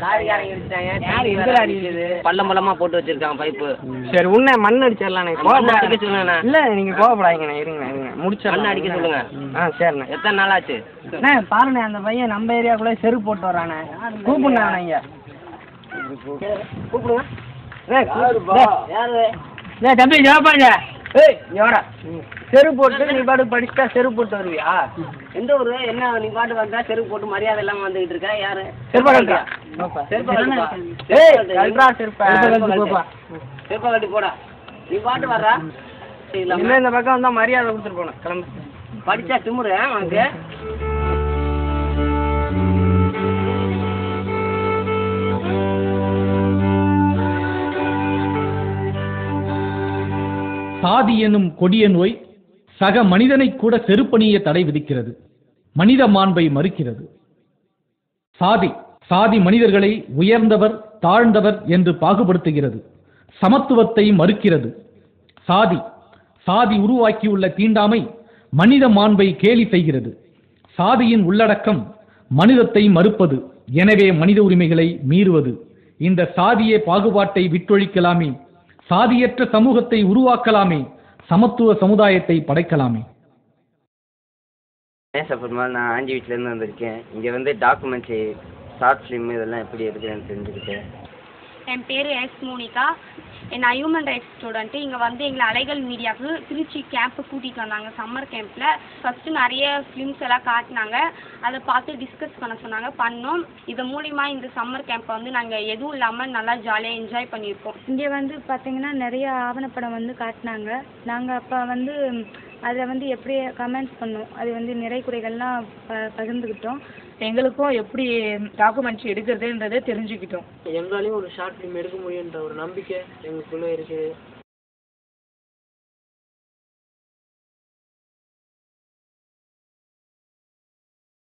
லாரிக்காரங்க அடிச்சிட்டாங்க. பள்ளம் பள்ளமா போட்டு வச்சிருக்காங்க பைப்பு. சரி உன்ன மண் அடிச்சிடலாம். மண் அடிக்க சொல்லுங்கண்ணா. இல்லை நீங்கள் கோவப்படாதீங்கண்ணா, இருங்க முடிச்சு மண் அடிக்க சொல்லுங்க. சரிண்ணே. எத்தனை நாள் ஆச்சு? பாருண்ணே அந்த பையன் நம்ம ஏரியாக்குள்ளே செருப்பு போட்டு வரானே. கூப்பிடுண்ணா இங்கே கூப்பிடுங்க. தம்பி ஜாப்பாங்க. செருப்பு போட்டு நீ பாட்டு படிச்சுட்டா செருப்பு போட்டு வருவியா? எந்த ஊரு? என்ன நீ பாட்டு வந்தா செருப்பு போட்டு மரியாதை இல்லாம வந்துகிட்டு இருக்க? யாரு? செருப்பா கட்டி போடா. நீ பாட்டு வர்றா இல்லை இந்த பக்கம் வந்தா மரியாதை கொடுத்துட்டு போனேன். கிளம்பு. படிச்சா திமுரு உனக்கு. சாதி எனும் கொடிய நோய் சக மனிதனை கூட செருப்பணிய தடை விதிக்கிறது. மனித மாண்பை மறுக்கிறது. சாதி மனிதர்களை உயர்ந்தவர் தாழ்ந்தவர் என்று பாகுபடுத்துகிறது. சமத்துவத்தை மறுக்கிறது. சாதி உருவாக்கியுள்ள தீண்டாமை மனித மாண்பை கேலி செய்கிறது. சாதியின் உள்ளடக்கம் மனிதத்தை மறுப்பது, எனவே மனித உரிமைகளை மீறுவது. இந்த சாதிய பாகுபாட்டை விட்டொழிக்கலாமே, சாதியற்ற சமூகத்தை உருவாக்கலாமே, சமத்துவ சமுதாயத்தை படைக்கலாமே. நான் ஆஞ்சி வீட்டிலேருந்து வந்திருக்கேன். இங்கே வந்து டாக்குமெண்ட்ஸு, ஷார்ட் ஃபிலிம் இதெல்லாம் எப்படி இருக்குதுன்னு தெரிஞ்சுக்கிட்டேன். என் பேர் எஸ் மோனிகா. நான் ஹியூமன் ரைட்ஸ் ஸ்டூடெண்ட்டு. இங்கே வந்து எங்களை அலைகள் மீடியாவுக்கு திருச்சி கேம்ப்பு கூட்டிகிட்டு வந்தாங்க. சம்மர் கேம்பில் ஃபஸ்ட்டு நிறைய ஃபிலிம்ஸ் எல்லாம் காட்டினாங்க. அதை பார்த்து டிஸ்கஸ் பண்ண சொன்னாங்க, பண்ணோம். இது மூலிமா இந்த சம்மர் கேம்பை வந்து நாங்கள் எதுவும் இல்லாமல் நல்லா ஜாலியாக என்ஜாய் பண்ணியிருக்கோம். இங்கே வந்து பார்த்திங்கன்னா நிறைய ஆவணப்படம் வந்து காட்டினாங்க. நாங்கள் அப்போ வந்து அதில் வந்து எப்படி கமெண்ட்ஸ் பண்ணோம், அது வந்து நிறை குறைகள்லாம் பகிர்ந்துக்கிட்டோம். எங்களுக்கும் எப்படி டாக்குமெண்ட்ரி எடுக்கிறதுன்றதை தெரிஞ்சுக்கிட்டோம். எங்களாலையும் ஒரு ஷார்ட் ஃபிலிம் எடுக்க முடியுன்ற ஒரு நம்பிக்கை எங்களுக்குள்ளே இருக்குது.